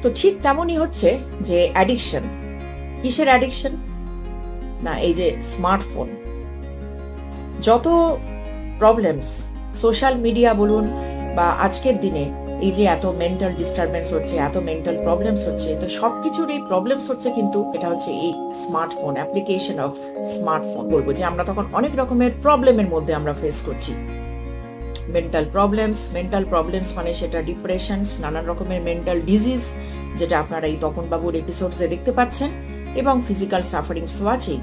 তো ঠিক তেমনই হচ্ছে যে অ্যাডিকশন। কিসের অ্যাডিকশন? না, এই যে স্মার্টফোন। যত প্রবলেমস সোশ্যাল মিডিয়া বলুন বা আজকের দিনে এই যে এত মেন্টাল ডিস্টারবেন্স হচ্ছে, এত মেন্টাল প্রবলেমস হচ্ছে, তো সবকিছুর এই প্রবলেমস হচ্ছে কিন্তু এটা হচ্ছে এই স্মার্টফোন, অ্যাপ্লিকেশন অফ স্মার্টফোন। বলবো যে আমরা তখন অনেক রকমের প্রবলেমের মধ্যে আমরা ফেস করছি। মেন্টাল প্রবলেমস মানে সেটা ডিপ্রেশনস, নানান রকমের মেন্টাল ডিজিজ, যেটা আপনারা এই তপন বাবুর এপিসোডসে দেখতে পাচ্ছেন, এবং ফিজিক্যাল সাফারিংস তো আছেই।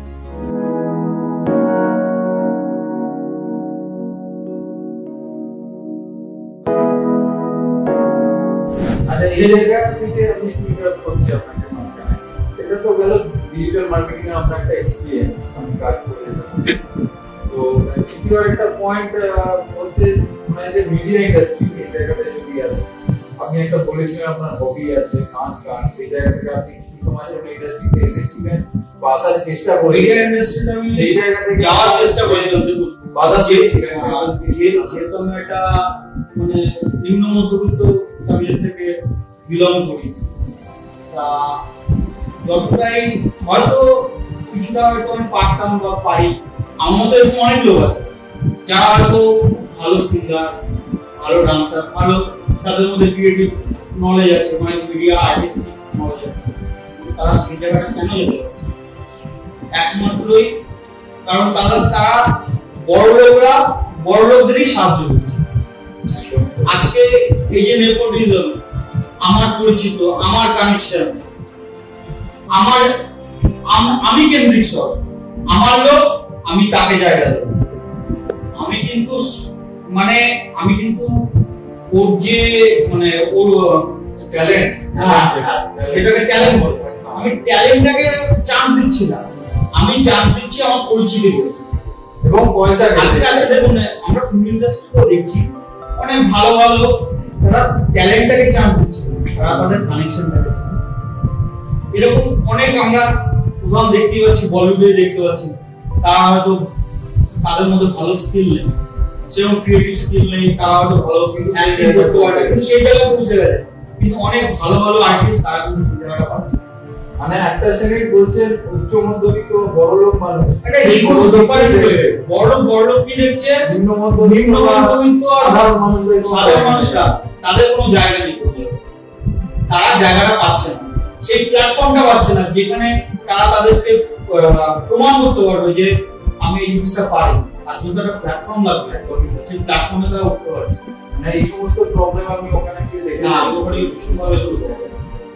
আচ্ছা, এই জায়গা থেকে আমি কি করছি আপনাকে মাঝখানে, এটা তো গেল ডিজিটাল মার্কেটিং এর আপনার একটা এক্সপেরিয়েন্স, আমি কাজ করে। তো দ্বিতীয় একটা পয়েন্ট হচ্ছে মানে যে মিডিয়া ইন্ডাস্ট্রি, এই জায়গাতে যদি আসে, আপনি একটা বলেছিলেন আপনার হবি আছে নাচ গান, সেই জায়গা থেকে আপনি কিছু সময় জন্য ইন্ডাস্ট্রিতে এসেছিলেন বা আসার চেষ্টা করেছিলেন, মিডিয়া ইন্ডাস্ট্রিতে আমি সেই জায়গা থেকে যাওয়ার চেষ্টা করেছিলাম। দেখুন, বাধা পেয়েছিলেন যেহেতু আমি একটা মানে নিম্ন মধ্যবিত্ত ফ্যামিলি থেকে বিলং করি, তা যতটাই হয়তো কিছুটা হয়তো আমি পারতাম বা পারি, আমার মতো এরকম অনেক লোক আছে যারা হয়তো ভালো সিঙ্গার, ভালো ডান্সার, ভালো তাদের মধ্যে ক্রিয়েটিভ নলেজ আছে, মানে মিডিয়া আর্টিস্টিক নলেজ আছে, তারা সেই জায়গাটা কেন যেতে পারছে? একমাত্রই কারণ তারা বড় লোকরা বড় লোকদেরই সাহায্য করছে। আজকে এই যে নেপোটিজম, আমার পরিচিত, আমার কানেকশন, আমি কেন্দ্রিক সব, আমার লোক, আমি তাকে জায়গা দেব। আমি কিন্তু ওর যে মানে ওর ট্যালেন্ট, এটাকে ট্যালেন্ট বলে, আমি ট্যালেন্টটাকে চান্স দিচ্ছি না, আমি চান্স দিচ্ছি আমার পরিচিতি এবং পয়সা। আজকে দেখুন, আমরা ফিল্ম ইন্ডাস্ট্রিতেও দেখছি অনেক ভালো ভালো, তারা ট্যালেন্টটাকে চান্স দিচ্ছে, তারা তাদের কানেকশনটাকে চান্স দিচ্ছে। এরকম অনেক আমরা উদাহরণ দেখতে পাচ্ছি, বলিউডে দেখতে পাচ্ছি, তারা হয়তো তাদের মধ্যে ভালো স্কিল নেই, সেরকম ক্রিয়েটিভ স্কিল নেই, তারা হয়তো ভালো অ্যাক্টিং করতে পারে, কিন্তু সেই জায়গায় পৌঁছে গেছে। কিন্তু অনেক ভালো ভালো আর্টিস্ট তারা কিন্তু সেই জায়গাটা পাচ্ছে। মানে একটা শ্রেণীর বলছেন উচ্চ মধ্যবিত্ত বড় লোক মানুষ, এটা এই ডিফারেন্স হয়েছে। বড় লোক কি দেখছে, নিম্ন মধ্যবিত্ত আর সাধারণ মানুষরা, তাদের কোনো জায়গা নেই, তারা জায়গাটা পাচ্ছে না, সেই প্ল্যাটফর্মটা পাচ্ছে না যেখানে তারা তাদেরকে প্রমাণ করতে পারবে যে আমি এই জিনিসটা পারি। তার জন্য একটা প্ল্যাটফর্ম লাগবে, সেই প্ল্যাটফর্মে তারা উঠতে পারছে না। এই সমস্ত প্রবলেম আমি ওখানে গিয়ে দেখলাম।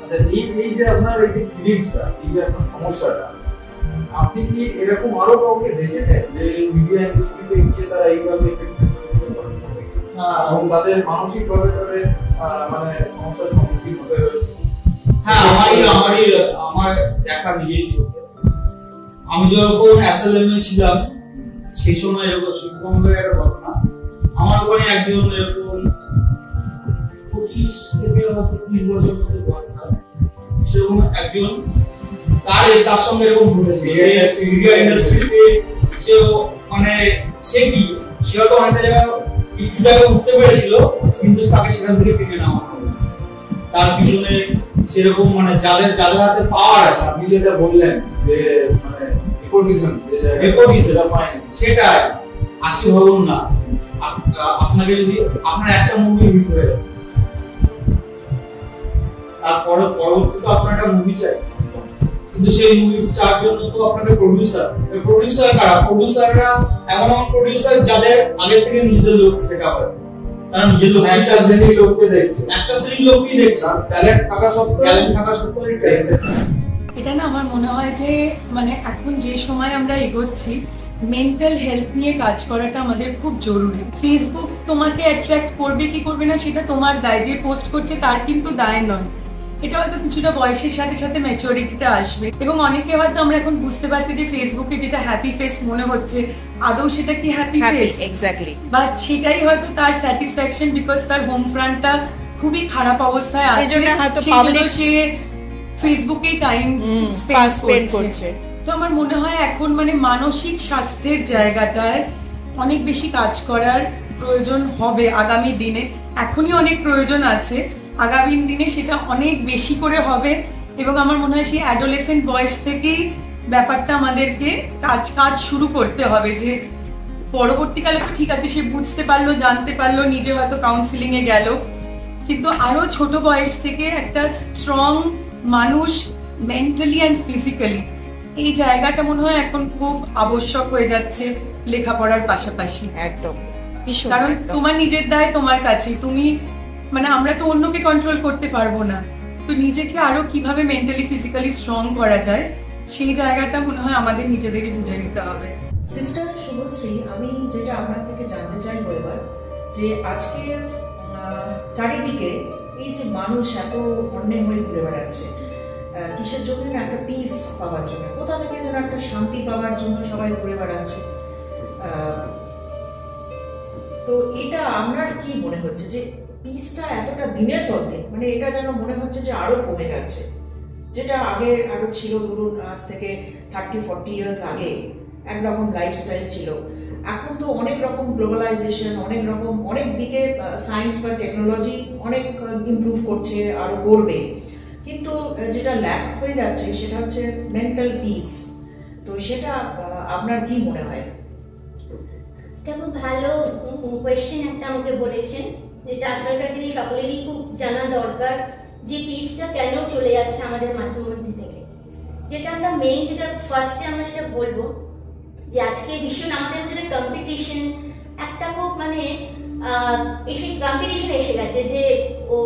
আচ্ছা, এই যে আপনার এই যে ফিলিংসটা, এই যে আপনার সমস্যাটা, আপনি কি এরকম আরো কাউকে দেখেছেন যে মিডিয়া ইন্ডাস্ট্রিতে গিয়ে তারা এইভাবে এবং তাদের মানসিকভাবে তাদের মানে সমস্যার সম্মুখীন হতে হয়েছে? হ্যাঁ, আমার দেখা নিজেই চোখে। আমি যখন এসএলএম ছিলাম সেই সময় এরকম শিক্ষকদের একটা ঘটনা, আমার ওখানে একজন এরকম 25 থেকে 30 বছর মধ্যে বয়স, সেরকম একজন, তার সঙ্গে এরকম ঘটেছে মিডিয়া ইন্ডাস্ট্রিতে। সে কি সে হয়তো অনেকটা জায়গায় কিছু জায়গায় উঠতে পেরেছিল, কিন্তু তাকে সেখান থেকে টেনে নেওয়া হবে। তার পিছনে সেরকম মানে যাদের হাতে পাওয়ার আছে, আপনি যেটা বললেন যে মানে নেপোটিজম, সেটাই। আজকে ভাবুন না, আপনাকে যদি আপনার একটা মুভি হিট হয়ে যায়, তারপরে পরবর্তীতে আপনার একটা মুভি চাই, কিন্তু সেই মুভি চার জন্য তো আপনাকে প্রডিউসার কারা? প্রডিউসাররা এমন প্রডিউসার যাদের আগে থেকে নিজেদের লোক সেট আপ আছে, তারা নিজের লোক, একটা শ্রেণীর লোককে দেখছে, ট্যালেন্ট থাকা সত্ত্বেও এটা না আমার মনে হয় যে মানে এখন যে সময় আমরা এগোচ্ছি, মেন্টাল হেলথ নিয়ে কাজ করাটা আমাদের খুব জরুরি। ফেসবুক তোমাকে অ্যাট্রাক্ট করবে কি করবে না সেটা তোমার দায়, যে পোস্ট করছে তার কিন্তু দায় নয়। এটা হয়তো কিছুটা বয়সের সাথে সাথে ম্যাচুরিটিটা আসবে, এবং অনেকে হয়তো আমরা এখন বুঝতে পারছি যে ফেসবুকে যেটা হ্যাপি ফেস মনে হচ্ছে, আদৌ সেটা কি হ্যাপি ফেস? এক্স্যাক্টলি। বা সেটাই হয়তো তার স্যাটিসফ্যাকশন, বিকজ তার হোম ফ্রন্টটা খুবই খারাপ অবস্থায় আছে, সেজন্য হয়তো পাবলিক সে ফেসবুকেই টাইম স্পেন্ড করছে। তো আমার মনে হয় এখন মানে মানসিক স্বাস্থ্যের জায়গাটায় অনেক বেশি কাজ করার প্রয়োজন হবে আগামী দিনে। এখনই অনেক প্রয়োজন আছে, আগামী দিনে সেটা অনেক বেশি করে হবে এবং আমার মনে হয় সেই অ্যাডোলেসেন্ট বয়স থেকেই ব্যাপারটা আমাদেরকে কাজ শুরু করতে হবে। যে পরবর্তীকালে তো ঠিক আছে, সে বুঝতে পারলো, জানতে পারলো, নিজে হয়তো কাউন্সিলিং এ গেল, কিন্তু আরো ছোট বয়স থেকে একটা স্ট্রং মানুষ মেন্টালি অ্যান্ড ফিজিক্যালি, এই জায়গাটা মনে হয় এখন খুব আবশ্যক হয়ে যাচ্ছে লেখাপড়ার পাশাপাশি। একদম, কারণ তোমার নিজের দায় তোমার কাছে, তুমি মানে আমরা তো অন্যকে কন্ট্রোল করতে পারবো না, তো নিজেকে আরো কিভাবে মেন্টালি ফিজিক্যালি স্ট্রং করা যায় সেই জায়গাটা মনে হয় আমাদের নিজেদেরই বুঝে নিতে হবে। সিস্টার শুভশ্রী, আমি যেটা আপনার থেকে জানতে চাইবো এবার, যে আজকে চারিদিকে এই যে মানুষ এত অন্যায় হয়ে ঘুরে বেড়াচ্ছে, কিসের জন্য? না একটা পিস পাওয়ার জন্য, কোথা থেকে যেন একটা শান্তি পাওয়ার জন্য সবাই ঘুরে বেড়াচ্ছে। তো এটা আপনার কি মনে হচ্ছে যে পিসটা এতটা দিনের পর দিন, মানে এটা যেন মনে হচ্ছে যে আরো কমে যাচ্ছে, যেটা আগে আরো ছিল, ধরুন আজ থেকে 30-40 ইয়ার্স আগে একরকম লাইফস্টাইল ছিল, এখন তো অনেক রকম গ্লোবালাইজেশন, অনেক রকম অনেক দিকে সায়েন্স বা টেকনোলজি অনেক ইমপ্রুভ করছে, আরো করবে, কিন্তু যেটা ল্যাক হয়ে যাচ্ছে সেটা হচ্ছে মেন্টাল পিস। তো সেটা আপনার কি মনে হয়? এটা খুব ভালো কোয়েশ্চেন একটা আমাকে বলেছেন, যেটা আজকালকার দিনে সকলেরই খুব জানা দরকার, যে পিসটা কেন চলে যাচ্ছে আমাদের মাঝে মধ্যে থেকে। যেটা আমরা মেইন, যেটা ফার্স্টে আমরা যেটা বলবো, যে আজকে ভীষণ আমাদের মধ্যে কম্পিটিশন একটা খুব মানে কম্পিটিশন এসে গেছে, যে ও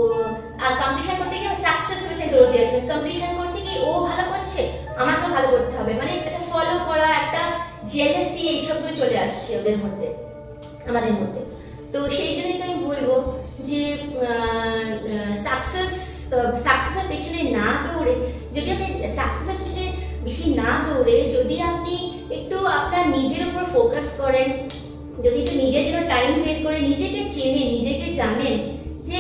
কম্পিটিশন করতে গিয়ে সাকসেস হয়েছে দৌড়তে আছে, কম্পিটিশন করছে কি ও ভালো করছে আমাকেও ভালো করতে হবে, মানে একটা ফলো করা, একটা জেলাসি, এইসবগুলো চলে আসছে ওদের মধ্যে, আমাদের মধ্যে। তো সেই জন্যই আমি বলবো যে সাকসেসের পেছনে না দৌড়ে, যদি আপনি সাকসেসের পেছনে বেশি না দৌড়ে যদি আপনি একটু আপনার নিজের উপর ফোকাস করেন, যদি একটু নিজের জন্য টাইম বের করে নিজেকে চেনেন, নিজেকে জানেন যে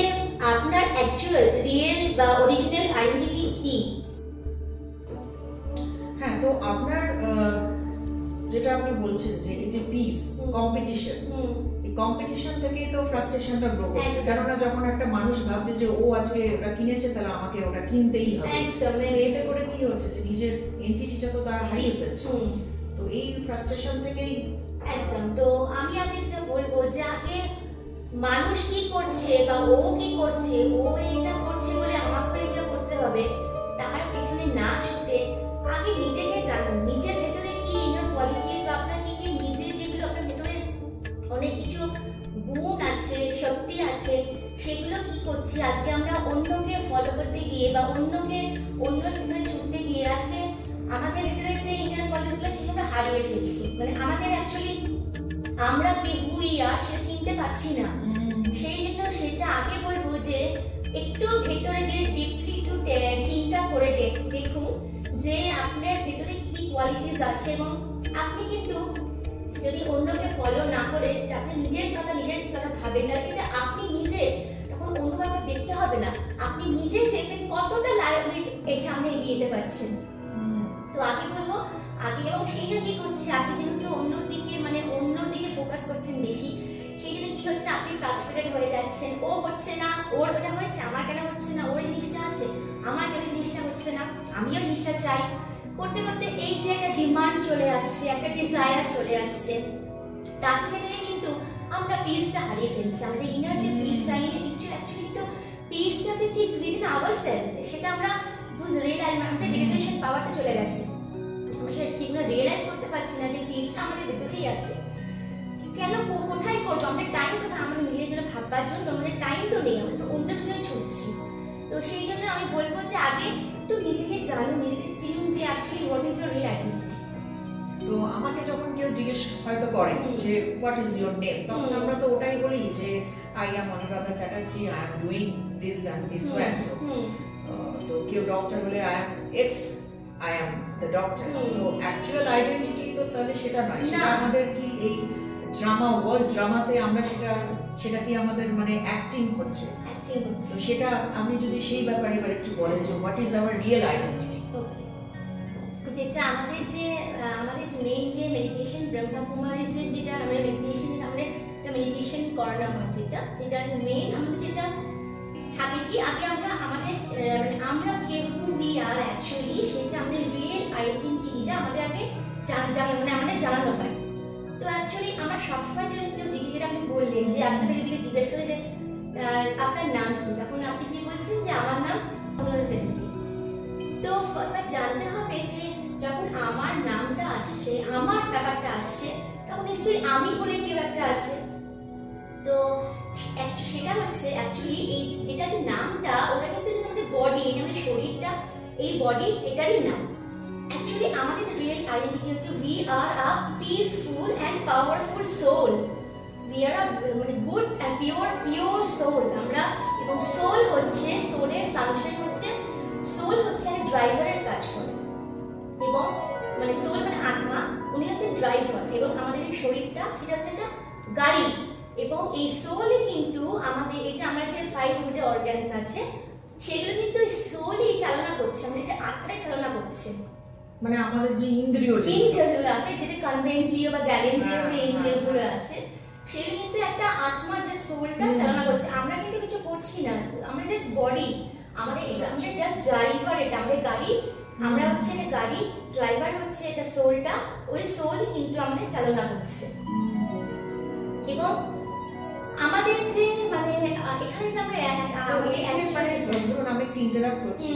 আপনার অ্যাকচুয়াল রিয়েল বা অরিজিনাল আইডেন্টিটি কি। হ্যাঁ, তো আপনার যেটা আপনি বলছেন যে এই যে পিস, কম্পিটিশন, এই কম্পিটিশন থেকেই তো ফ্রাস্ট্রেশনটা গ্রো করছে। কেননা যখন একটা মানুষ ভাবছে যে ও আজকে ওটা কিনেছে, তাহলে আমাকে ওটা কিনতেই হবে, এতে করে কি হচ্ছে যে নিজের এন্টিটিটা তো তারা হারিয়ে ফেলছে। তো এই ফ্রাস্ট্রেশন থেকেই একদম। তো আমি যেটা বলবো যে আগে মানুষ কি করছে বা ও কি করছে, ও এটা করছে বলে আমাকে এটা করতে হবে, তার পেছনে না ছুটে আগে নিজেকে জানুন, নিজের ভেতরে কি ইনার কোয়ালিটিস বা আপনার কি কি নিজে যেগুলো আপনার ভেতরে অনেক কিছু গুণ আছে, শক্তি আছে, সেগুলো কি করছি আজকে আমরা অন্যকে ফলো করতে গিয়ে বা অন্যের পিছনে ছুটতে গিয়ে আজকে আমাদের ভিতরে যে ইনার কোয়ালিটিসগুলো সেগুলো আমরা হারিয়ে ফেলছি, মানে আমাদের অ্যাকচুয়ালি আমরা কি হুই আর সেটা চিনতে পারছি না। সেই জন্য সেটা আগে বলবো যে একটু ভেতরে যে ডিপলি একটু চিন্তা করে দেখুন যে আপনার ভেতরে কি কোয়ালিটিস আছে, এবং আপনি কিন্তু যদি অন্যকে ফলো না করে আপনি নিজের কথা ভাবেন না, কিন্তু আপনি নিজে তখন অন্যভাবে দেখতে হবে না, আপনি নিজেই দেখবেন কতটা লাইফ এর সামনে এগিয়ে যেতে পারছেন। তো আগে বলবো আগে, এবং সেইটা কি করছে আপনি যেহেতু অন্যদিকে ফোকাস করছেন বেশি, সেই জন্য কি হচ্ছে আপনি ফ্রাস্ট্রেটেড হয়ে যাচ্ছেন, ও হচ্ছে না, ওর ওটা হয়েছে, আমার কেন হচ্ছে না, ওর জিনিসটা আছে, আমার কেন জিনিসটা হচ্ছে না, আমিও জিনিসটা চাই, করতে করতে এই যে একটা ডিমান্ড চলে আসছে, একটা ডিজায়ার চলে আসছে, তার থেকে কিন্তু আমরা পিসটা হারিয়ে ফেলছি। আমাদের ইনার যে পিসটা, অ্যাকচুয়ালি তো পিসটা যে চিজ উইদিন আওয়ারসেলফ, সেটা আমরা রিয়েলাইজ, আমাদের রিয়েলাইজেশন পাওয়ারটা চলে গেছে, আমরা সেটা ঠিকভাবে রিয়েলাইজ করতে পারছি না যে পিসটা আমাদের ভেতরেই আছে। কেন, কোথায় করবো আমাদের টাইম, কোথায় আমাদের নিজের জন্য ভাববার জন্য আমাদের টাইম তো নেই, আমরা তো অন্যের জন্য ছুটছি। তো সেই জন্য আমি বলবো যে আগে একটু নিজেকে জানুন, নিজেকে চিনুন যে actually what is your real identity. তো আমাকে যখন কেউ জিজ্ঞেস হয়তো করে যে হোয়াট ইজ ইউর নেম, তখন আমরা তো ওটাই বলি যে I am Anuradha Chatterjee, I am doing this and this one. তো কেউ ডক্টর হলে I am x, I am the doctor. তো অ্যাকচুয়াল আইডেন্টিটি তো তাহলে সেটা নয়, সেটা আমাদের কি এই ড্রামা, ওয়ার্ল্ড ড্রামাতে আমরা সেটা কি আমাদের মানে অ্যাক্টিং হচ্ছে। তো সেটা আপনি যদি সেই ব্যাপারে একটু বলেন যে what is our real identity. যেটা আমাদের যে মেইন যে মেডিটেশন ব্রহ্মকুমারীসের যেটা আমরা মেডিটেশন করানো হয়, যেটা মেইন আমাদের যেটা থাকে কি আগে আমরা আমাদের মানে আমরা কে হু উই আর অ্যাকচুয়ালি সেটা আমাদের রিয়েল আইডেন্টিটিটা আমাদের আগে মানে আমাদের জানানো হয়। তো অ্যাকচুয়ালি আমরা সবসময় কেউ যেটা আপনি বললেন যে আপনাকে যদি জিজ্ঞেস করে যে আপনার নাম কি, তখন আপনি কি বলছেন যে আমার নাম অনুরাধা চ্যাটার্জি। তো জানতে হবে যে যখন আমার নামটা আসছে, আমার ব্যাপারটা আসছে, তখন নিশ্চয়ই আমি বলে কেউ একটা আছে। তো সেটা হচ্ছে অ্যাকচুয়ালি এই যেটা যে নামটা ওটা কিন্তু আমাদের বডি, আমাদের শরীরটা, এই বডি এটারই নাম। অ্যাকচুয়ালি আমাদের রিয়েল আইডেন্টিটি হচ্ছে we are a peaceful and powerful soul. We are a মানে গুড অ্যান্ড পিওর সোল আমরা। এবং সোল হচ্ছে, সোলের ফাংশন হচ্ছে, সোল হচ্ছে একটা ড্রাইভারের কাজ করে। এবং মানে সোল মানে আত্মা, উনি হচ্ছে ড্রাইভার। এবং আমাদের এই শরীরটা সেটা হচ্ছে একটা গাড়ি। এবং এই সোলই কিন্তু আমাদের এই যে আমরা যে 5 মধ্যে অর্গানস আছে সেগুলো কিন্তু এই সোলই চালনা করছে, আমাদের এটা আত্মাই চালনা করছে। মানে আমাদের যে ইন্দ্রিয়গুলো আছে, যেটা কনভেন্ট্রিয় বা গ্যালেন্ট্রিয় যে ইন্দ্রিয়গুলো আছে, সেগুলো কিন্তু একটা আত্মা যে সোলটা চালনা করছে। আমরা কিন্তু কিছু করছি না, আমরা জাস্ট বডি, আমাদের জাস্ট ড্রাইভার, এটা আমাদের গাড়ি। আমরা হচ্ছে এটা গাড়ি, ড্রাইভার হচ্ছে এটা সোলটা, ওই সোল কিন্তু আমাদের চালনা করছে। এবং আমাদের যে মানে এখানে যে আমরা ধরুন আমি একটু ইন্টারাপ্ট করছি,